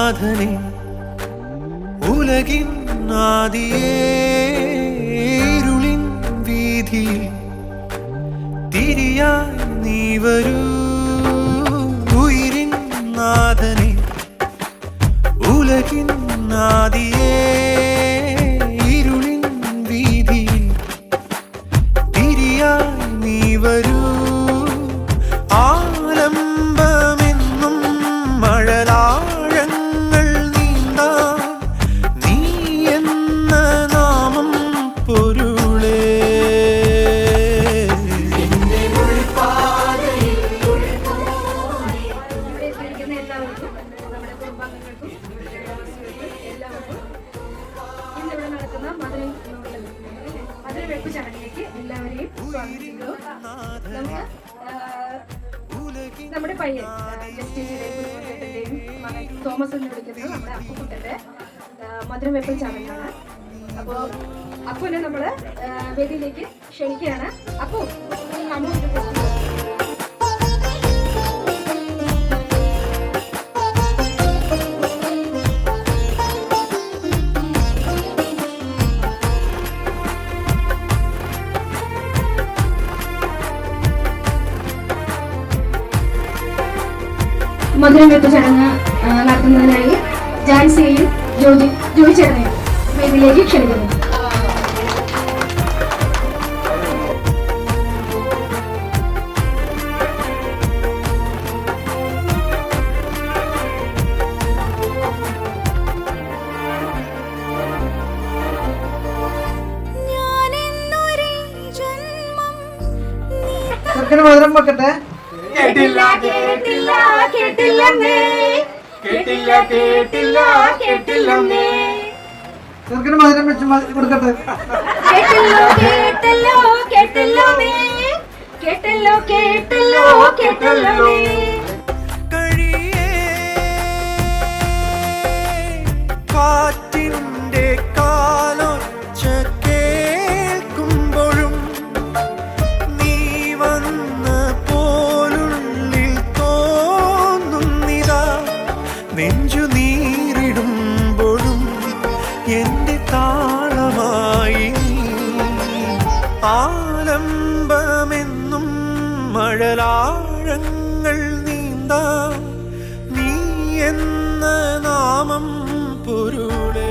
നാഥനെ ഉലകിൻ ആദിയേരുളിൻ വീതിയിൽ തിരിയായി നീ വരൂ ഉയിരിൻ നാഥനെ ഉലകിൻ ആദിയേരുളിൻ വീതിയിൽ തിരിയായി നീ വരൂ ആലംബമെന്നും മഴലാഴങ്ങൾ നീന്താ നീ എന്ന നാമം പൊരുളേ മധുരവെപ്പ് ചടങ്ങിലേക്ക് എല്ലാവരെയും സ്വാഗതം ചെയ്യുന്നു. നമ്മുടെ പയ്യൻ ജസ്റ്റിന്റെയും മകൻ തോമസ് എന്ന് വിളിക്കുന്നത് നമ്മുടെ അപ്പുക്കുട്ടന്റെ മധുരവെപ്പ് ചടങ്ങാണ്. അപ്പോൾ അപ്പുവിനെ നമ്മള് വേദിയിലേക്ക് ക്ഷണിക്കുകയാണ്. അപ്പു മധുരവെപ്പ് ചടങ്ങ് നടത്തുന്നതിനായി ജാൻസിയെയും ജോയി ചേട്ടനെയും വേദിയിലേക്ക് ക്ഷണിക്കുന്നു. മധുരം വെക്കട്ടെ. കേട്ടില്ല കേട്ടില്ല കേട്ടില്ലെന്നേ കേട്ടില്ല കേട്ടില്ല കേട്ടില്ലെന്നേ ചെറുക്കന് മധുരം വെച്ച് കൊടുക്കട്ടെ. കേട്ടല്ലോ കേട്ടല്ലോ കേട്ടല്ലോന്നേ കേട്ടല്ലോ കേട്ടല്ലോ കേട്ടല്ലോന്നേ കാറ്റിന്റെ കാലൊച്ച കേൾക്കുമ്പോഴും നീ വന്ന പോലുള്ളിൽ തോന്നുന്നിതാ നെഞ്ചു നീറിടുമ്പോഴും എന്റെ താളമായി ആലംബമെന്നും മഴലാഴങ്ങൾ നീന്താ നീ എന്ന നാമം പൊരുളേ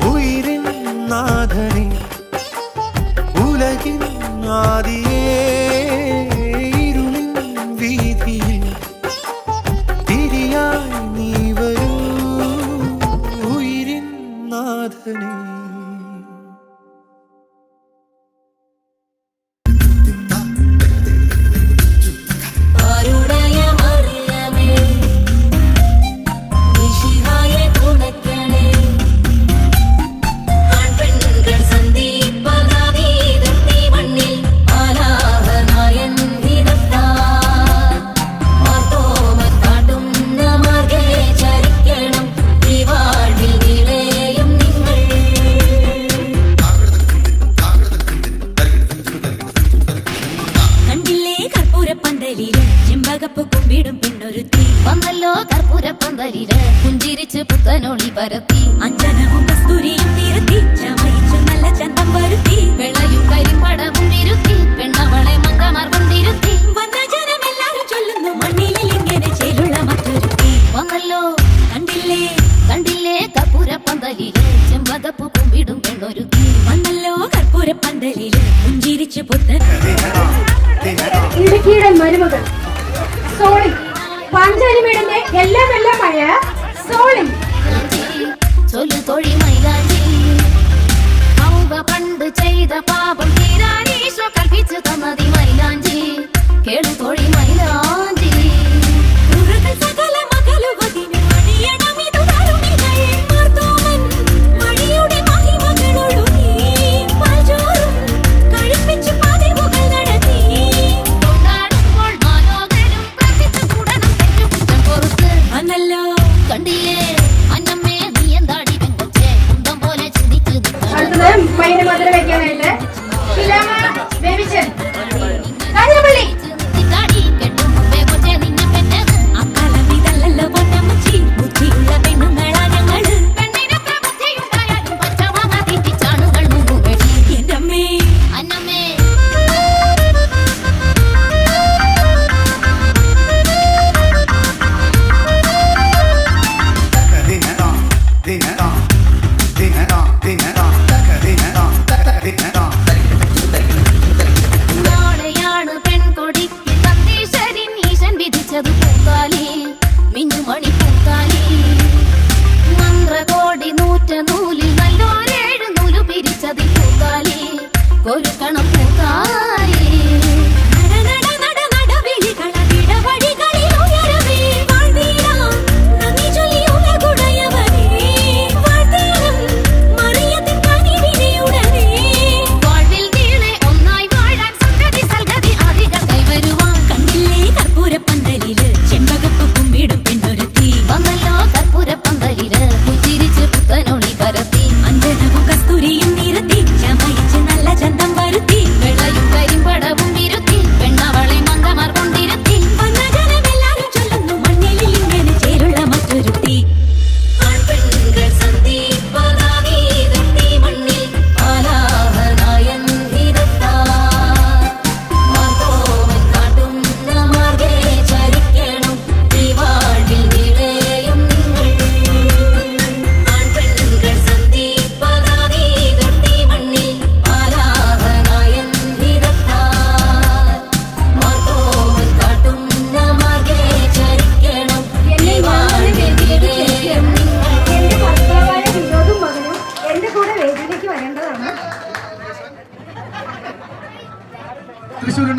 ഉയിരിൻ നാഥനെ ഉലകിൻ ആദിയേരുളിൻ വീതിയിൽ തിരിയായി നീ വരൂ ഉയിരിൻ നാഥനെ. പുഞ്ചിരിച്ച് പുത്തനൊളി പരത്തി അഞ്ജനവും കസ്തൂരിയും തീരത്തി ചമയിച്ചു നല്ല ചന്തം വരുത്തി വെള്ളയും കരിമ്പടവും തിരുത്തി പെണ്ണവളെ മങ്കമാർഗം തിരുത്തി വന്ന ജനമെല്ലാരും ചൊല്ലുന്നു മണ്ണിൽ ഇങ്ങനെ ചേലുള്ള മറ്റൊരുത്തി വന്നല്ലോ കണ്ടില്ലേ കണ്ടില്ലേ കർപ്പൂരപ്പന്തലില് ചെമ്പകപ്പൂ കുമ്പിടും പെണ്ണൊരുത്തി വന്നല്ലോ കർപ്പൂരപ്പന്തലില് പുഞ്ചിരിച്ച് പുത്തൻ ഇടുക്കിയുടെ മരുമകൾ സോളി പാഞ്ചാലിമേടിന്റെ എല്ലാം എല്ലാമായ സോളി ചൊല്ലു തൊഴി മൈലാഞ്ചി പണ്ട് ചെയ്ത പാപം തീരാനീശോ കൽപ്പിച്ചു തന്നതി മൈലാഞ്ചി കേളു തൊഴി മൈലാഞ്ചി സകല മകളുവതിന് മണിയണമിതു തരുണികയെ മാർത്തോമൻ മണിയുടെ മഹിമകളൊഴുകി പൽജോറും കഴിപ്പിച്ചു പതിവുകൾ നടത്തി കൊണ്ടാടുമ്പോൾ മനോഹരം പ്രസിദ്ധ കൂടണം തെറ്റു കുറ്റം പൊറുത്ത് വന്നല്ലോ കണ്ടി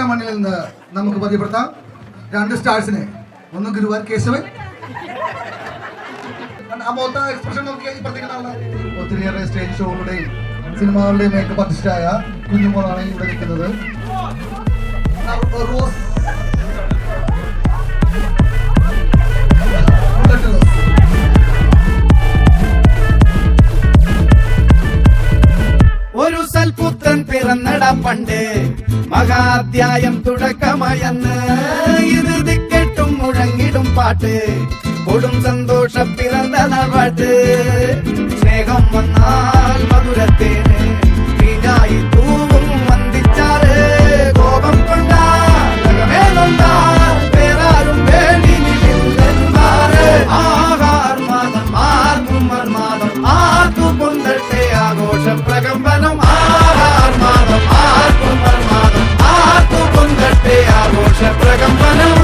തൃശ്ശൂരിന്റെ മണ്ണിൽ നിന്ന് നമുക്ക് പരിചയപ്പെടുത്താം 2 സ്റ്റാർസിനെ. ഒന്ന് ഗുരുവാർ കേശവൻ. എക്സ്പ്രഷൻ ഒത്തിരിയേറെ സ്റ്റേജ് ഷോകളുടെയും സിനിമകളുടെയും മേക്കപ്പ് ആർട്ടിസ്റ്റായ കുഞ്ഞുമോളാണ് ഇവിടെ നിൽക്കുന്നത്. റോസ് ഒരു സൽപുത്രൻ പിറന്നട പണ്ട് മഹാധ്യായം തുടക്കമയന്ന് ഇത് ദിക്കെട്ടും മുഴങ്ങിടും പാട്ട് കൊടും സന്തോഷ പിറന്ന നാൾപാട്ട് സ്നേഹം വന്നാൽ മധുരത്തേന് തീനായി തൂവും വന്ദിച്ചാറ് കോപം കൊണ്ടാൽ പേരാരും വേണ്ടി നിൽക്കുമാറ് ആഹാർമാദം ആർക്കും മർമാദം ആർക്കു പൊന്തട്ടെ ആഘോഷ പ്രകമ്പനം ആഹാർമാദം ആർക്കും മർമാദം ആർക്കു പൊന്തട്ടെ ആഘോഷ പ്രകമ്പനം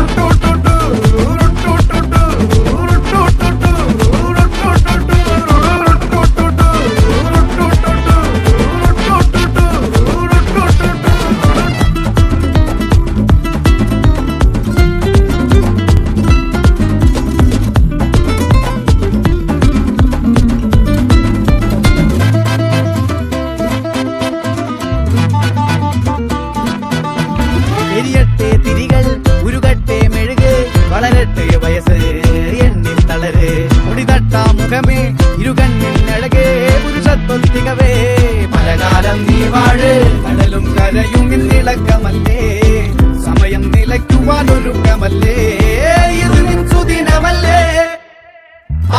പലകാലം നീ വാഴ് കടലും കരയും ഇന്നിളക്കമല്ലേ സമയം നിലയ്ക്കുവാനൊരുക്കമല്ലേ ഇത് നിൻ സുദിനമല്ലേ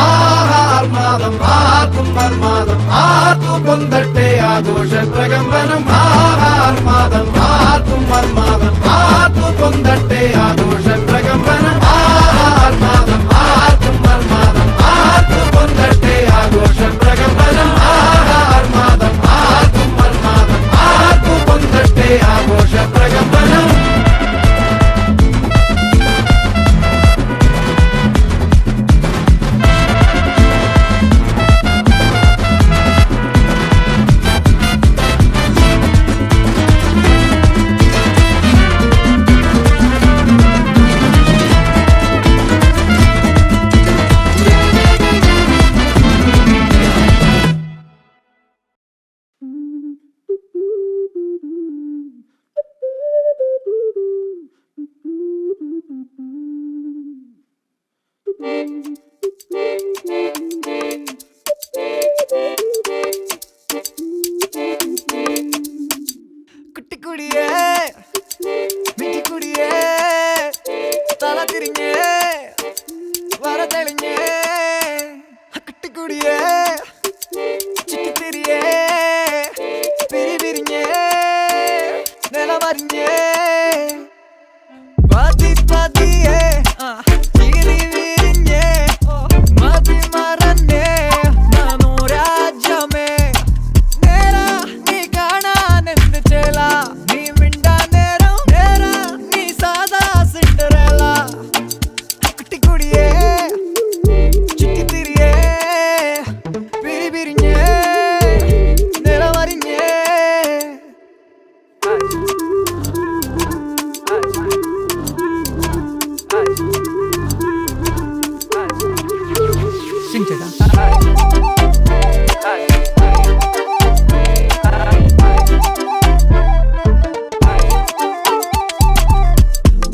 ആഹാർമാദം ആർക്കും മർമാദം ആർക്കു പൊന്തട്ടെ ആഘോഷ പ്രകമ്പനം ആഹാർമാദം ആർക്കും മർമാദം ആർക്കു പൊന്തട്ടെ ആഘോഷ പ്രകമ്പനം ആഹാർമാദം ആർക്കും മർമാദം ആർക്കു പൊന്തട്ടെ ആഘോഷ പ്രകമ്പനം ആഹാർമാദം ആർക്കും മർമാദം ആർക്കു പൊന്തട്ടെ ആഘോഷ പ്രകമ്പനം കുട്ടിക്കുടിയേ മിറ്റിക്കുടിയേ തല തിരിഞ്ഞേ വര തെളിഞ്ഞേ കുട്ടിക്കുടിയേ ചുറ്റിത്തിരിയേ പിരിപിരിഞ്ഞേ നിലമറിഞ്ഞേ പതി പതിയേ ചിരി വിരിഞ്ഞേ മതി മറന്നേ മനോരാജ്യമേ നേരാ നീ കാണാൻ എന്ത് ചേല നീ മിണ്ടാ നേരം നേരാ നീ സാദാ സിൻഡറേല കുട്ടിക്കുടിയേ ചുറ്റിത്തിരിയേ പിരിപിരിഞ്ഞേ നിലമറിഞ്ഞേ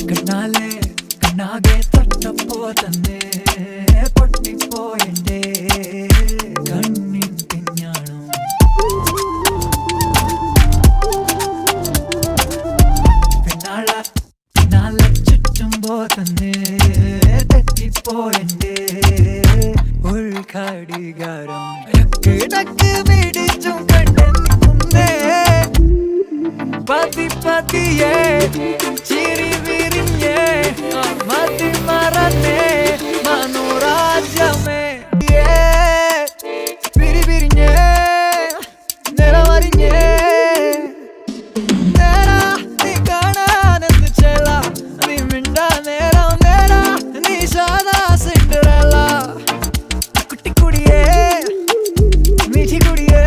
കണ്ണാലെ കണ്ണാകെ തൊട്ടപ്പോ തന്നെ പൊട്ടിപ്പോയെന്റെ കണ്ണിൻ പിഞ്ഞാണം പിന്നാലെ ചുറ്റുമ്പോ തന്നെ തെറ്റിപ്പോയെന്റെ ഉൾഘടികാരം ടക്ക് പിടിച്ചും കണ്ടെന്നിക്കുന്നേ പതി പതിയേ ചിരി വിരിഞ്ഞേ മതി മറന്നേ മനോരാജ്യമേ പിരിപിരിഞ്ഞേ നിലമറിഞ്ഞേ നേരാ നീ കാണാൻ എന്ത് ചേല നീ മിണ്ടാ നേരം നേരാ നീ സാദാ സിൻഡറേല കുട്ടിക്കുടിയേ മിറ്റിക്കുടിയേ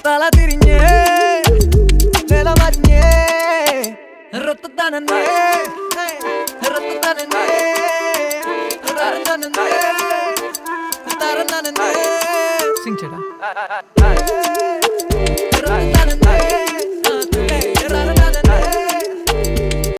തല തിരിഞ്ഞേ നിലമറിഞ്ഞേ Sing ചേട്ടാ